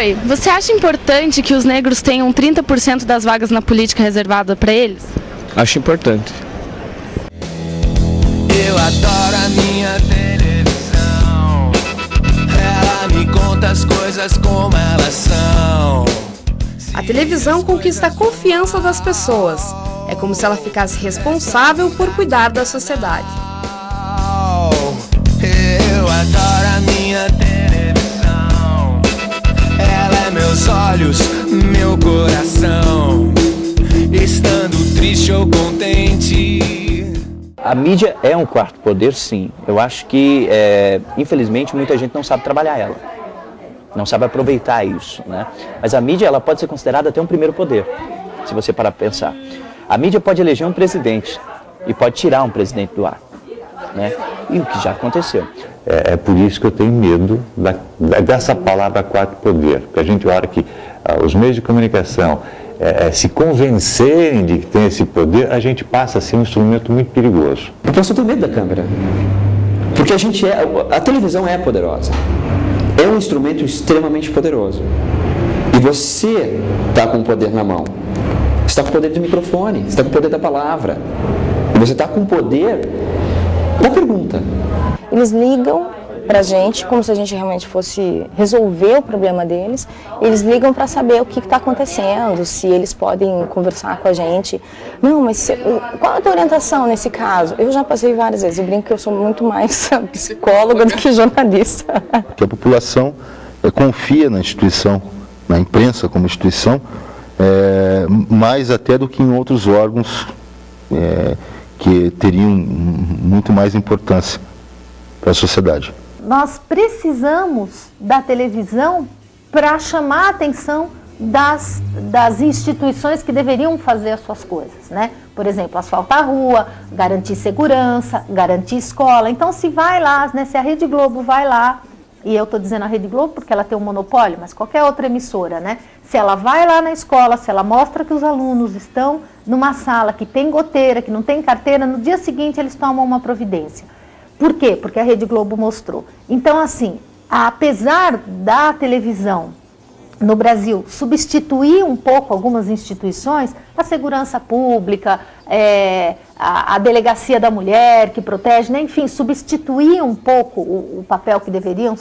Oi, você acha importante que os negros tenham 30% das vagas na política reservada para eles? Acho importante. Eu adoro a minha televisão. Ela me conta as coisas como elas são. A televisão conquista a confiança das pessoas. É como se ela ficasse responsável por cuidar da sociedade. Eu adoro a minha televisão. Ela é meus olhos, meu coração. Estando triste ou contente. A mídia é um quarto poder, sim. Eu acho que, infelizmente, muita gente não sabe trabalhar ela. Não sabe aproveitar isso, né? Mas a mídia, ela pode ser considerada até um primeiro poder, se você parar para pensar. A mídia pode eleger um presidente e pode tirar um presidente do ar, né? E o que já aconteceu. É por isso que eu tenho medo dessa palavra quarto poder. Porque a gente olha que os meios de comunicação se convencerem de que tem esse poder, a gente passa a ser um instrumento muito perigoso. Porque eu só tenho medo da câmera. Porque a televisão é poderosa. É um instrumento extremamente poderoso. E você está com o poder na mão. Você está com o poder do microfone, você está com o poder da palavra. E você está com o poder da pergunta. Eles ligam pra gente, como se a gente realmente fosse resolver o problema deles. Eles ligam para saber o que está acontecendo, se eles podem conversar com a gente. Não, mas qual é a tua orientação nesse caso? Eu já passei várias vezes, eu brinco que eu sou muito mais psicóloga do que jornalista. Que a população confia na instituição, na imprensa como instituição, mais até do que em outros órgãos que teriam muito mais importância para a sociedade. Nós precisamos da televisão para chamar a atenção das instituições que deveriam fazer as suas coisas, né? Por exemplo, asfaltar a rua, garantir segurança, garantir escola. Então, se vai lá, né, se a Rede Globo vai lá, e eu estou dizendo a Rede Globo porque ela tem um monopólio, mas qualquer outra emissora, né? Se ela vai lá na escola, se ela mostra que os alunos estão numa sala que tem goteira, que não tem carteira, no dia seguinte eles tomam uma providência. Por quê? Porque a Rede Globo mostrou. Então, assim, apesar da televisão no Brasil substituir um pouco algumas instituições, a segurança pública, a delegacia da mulher que protege, né? Enfim, substituir um pouco o papel que deveria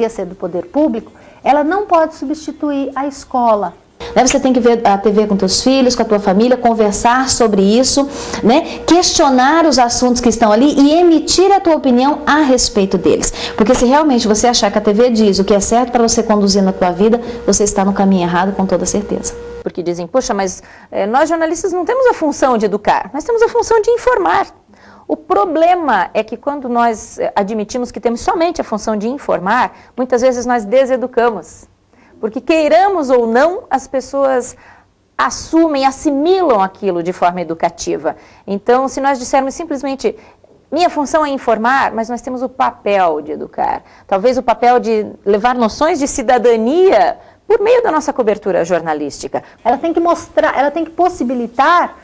ser do poder público, ela não pode substituir a escola. Você tem que ver a TV com teus filhos, com a tua família, conversar sobre isso, né? Questionar os assuntos que estão ali e emitir a tua opinião a respeito deles. Porque se realmente você achar que a TV diz o que é certo para você conduzir na tua vida, você está no caminho errado com toda certeza. Porque dizem, poxa, mas nós jornalistas não temos a função de educar, nós temos a função de informar. O problema é que quando nós admitimos que temos somente a função de informar, muitas vezes nós deseducamos. Porque queiramos ou não, as pessoas assumem, assimilam aquilo de forma educativa. Então, se nós dissermos simplesmente, minha função é informar, mas nós temos o papel de educar. Talvez o papel de levar noções de cidadania por meio da nossa cobertura jornalística. Ela tem que mostrar, ela tem que possibilitar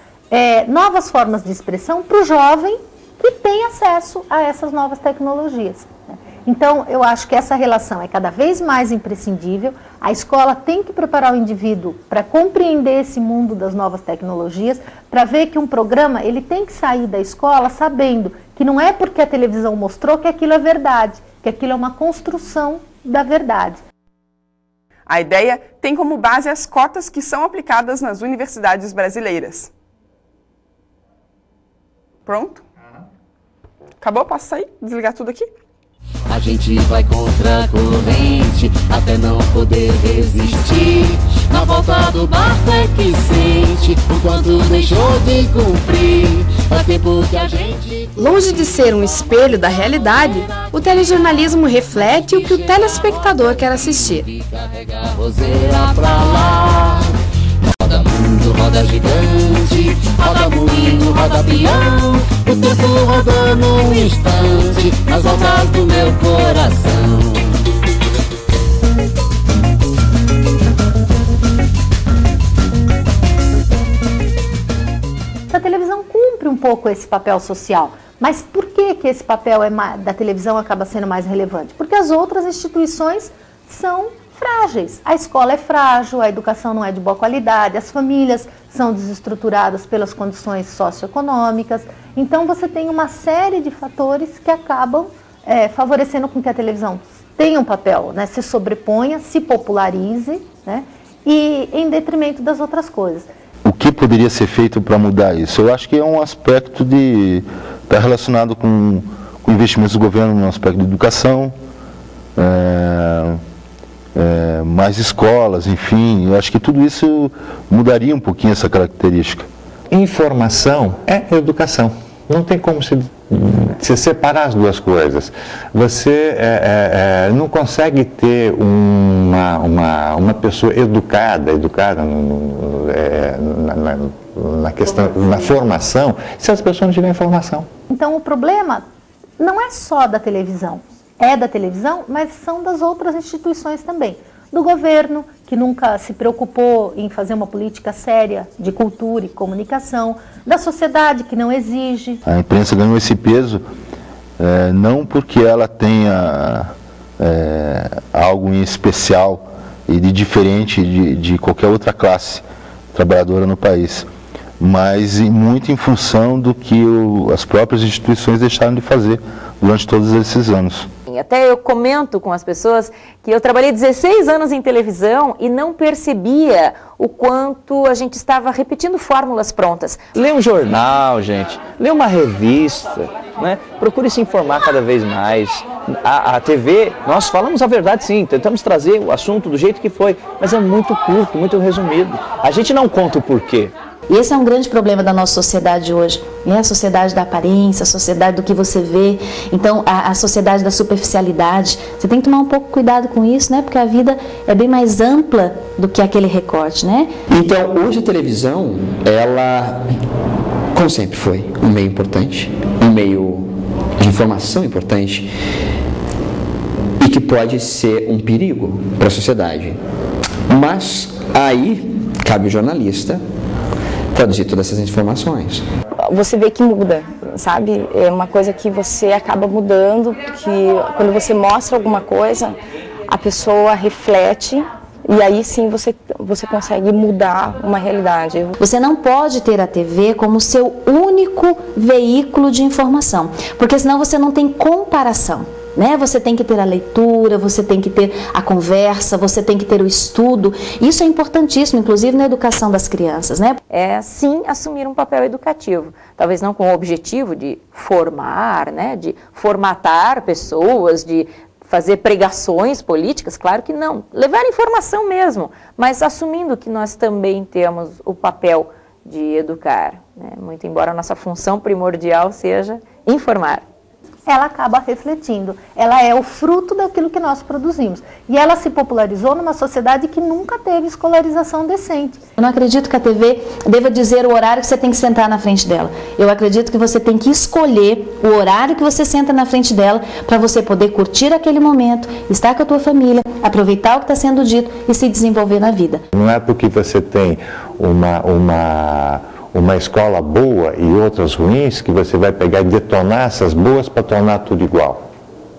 novas formas de expressão para o jovem que tem acesso a essas novas tecnologias. Então, eu acho que essa relação é cada vez mais imprescindível. A escola tem que preparar o indivíduo para compreender esse mundo das novas tecnologias, para ver que um programa ele tem que sair da escola sabendo que não é porque a televisão mostrou que aquilo é verdade, que aquilo é uma construção da verdade. A ideia tem como base as cotas que são aplicadas nas universidades brasileiras. Pronto? Acabou? Posso sair? Desligar tudo aqui? A gente vai contra a corrente até não poder resistir. Na volta do barco é que sente o quanto deixou de cumprir. Faz tempo que a gente... Longe de ser um espelho da realidade, o telejornalismo reflete o que o telespectador quer assistir. Roda mundo, roda gigante, roda moinho, roda peão. O tempo rodou num instante nas voltas do meu coração. A televisão cumpre um pouco esse papel social. Mas por que esse papel da televisão acaba sendo mais relevante? Porque as outras instituições são frágeis. A escola é frágil, a educação não é de boa qualidade, as famílias são desestruturadas pelas condições socioeconômicas. Então você tem uma série de fatores que acabam favorecendo com que a televisão tenha um papel, né, se sobreponha, se popularize, né, e em detrimento das outras coisas. O que poderia ser feito para mudar isso? Eu acho que é um aspecto está relacionado com investimentos do governo no aspecto de educação, mais escolas, enfim. Eu acho que tudo isso mudaria um pouquinho essa característica. Informação é educação. Não tem como se separar as duas coisas. Você não consegue ter uma pessoa educada na questão, na formação, se as pessoas não tiverem informação. Então o problema não é só da televisão. É da televisão, mas são das outras instituições também. Do governo, que nunca se preocupou em fazer uma política séria de cultura e comunicação, da sociedade, que não exige. A imprensa ganhou esse peso não porque ela tenha algo em especial e de diferente de qualquer outra classe trabalhadora no país, mas muito em função do que as próprias instituições deixaram de fazer durante todos esses anos. Até eu comento com as pessoas que eu trabalhei 16 anos em televisão e não percebia o quanto a gente estava repetindo fórmulas prontas. Lê um jornal, gente, lê uma revista, né? Procure se informar cada vez mais. A TV, nós falamos a verdade sim, tentamos trazer o assunto do jeito que foi, mas é muito curto, muito resumido. A gente não conta o porquê. E esse é um grande problema da nossa sociedade hoje, né? A sociedade da aparência, a sociedade do que você vê, então a sociedade da superficialidade. Você tem que tomar um pouco cuidado com isso, né? Porque a vida é bem mais ampla do que aquele recorte, né? Então, hoje a televisão, ela, como sempre foi, um meio importante, um meio de informação importante e que pode ser um perigo para a sociedade. Mas aí cabe o jornalista traduzir todas essas informações. Você vê que muda, sabe? É uma coisa que você acaba mudando, que quando você mostra alguma coisa, a pessoa reflete e aí sim você consegue mudar uma realidade. Você não pode ter a TV como seu único veículo de informação, porque senão você não tem comparação. Né? Você tem que ter a leitura, você tem que ter a conversa, você tem que ter o estudo. Isso é importantíssimo, inclusive na educação das crianças, né? É sim assumir um papel educativo, talvez não com o objetivo de formar, né? De formatar pessoas, de fazer pregações políticas, claro que não. Levar informação mesmo, mas assumindo que nós também temos o papel de educar, né? Muito embora a nossa função primordial seja informar. Ela acaba refletindo, ela é o fruto daquilo que nós produzimos. E ela se popularizou numa sociedade que nunca teve escolarização decente. Eu não acredito que a TV deva dizer o horário que você tem que sentar na frente dela. Eu acredito que você tem que escolher o horário que você senta na frente dela para você poder curtir aquele momento, estar com a tua família, aproveitar o que está sendo dito e se desenvolver na vida. Não é porque você tem uma escola boa e outras ruins que você vai pegar e detonar essas boas para tornar tudo igual.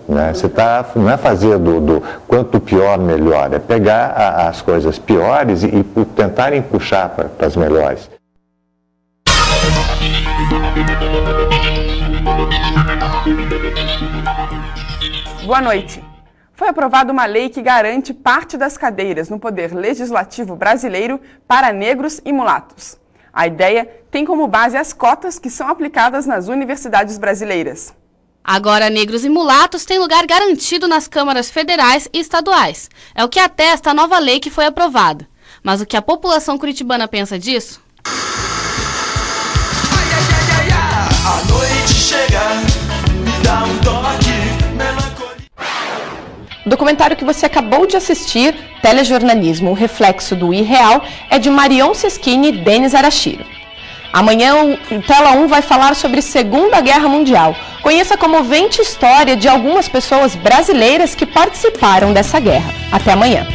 Né? Você não é fazer do quanto pior, melhor, é pegar as coisas piores e tentarem puxar para as melhores. Boa noite. Foi aprovada uma lei que garante parte das cadeiras no Poder Legislativo brasileiro para negros e mulatos. A ideia tem como base as cotas que são aplicadas nas universidades brasileiras. Agora, negros e mulatos têm lugar garantido nas câmaras federais e estaduais. É o que atesta a nova lei que foi aprovada. Mas o que a população curitibana pensa disso? A noite chega, me dá um toque, melancolia. O documentário que você acabou de assistir, Telejornalismo, o reflexo do irreal, é de Marion Seschini e Denis Arashiro. Amanhã o Tela 1 vai falar sobre Segunda Guerra Mundial. Conheça a comovente história de algumas pessoas brasileiras que participaram dessa guerra. Até amanhã.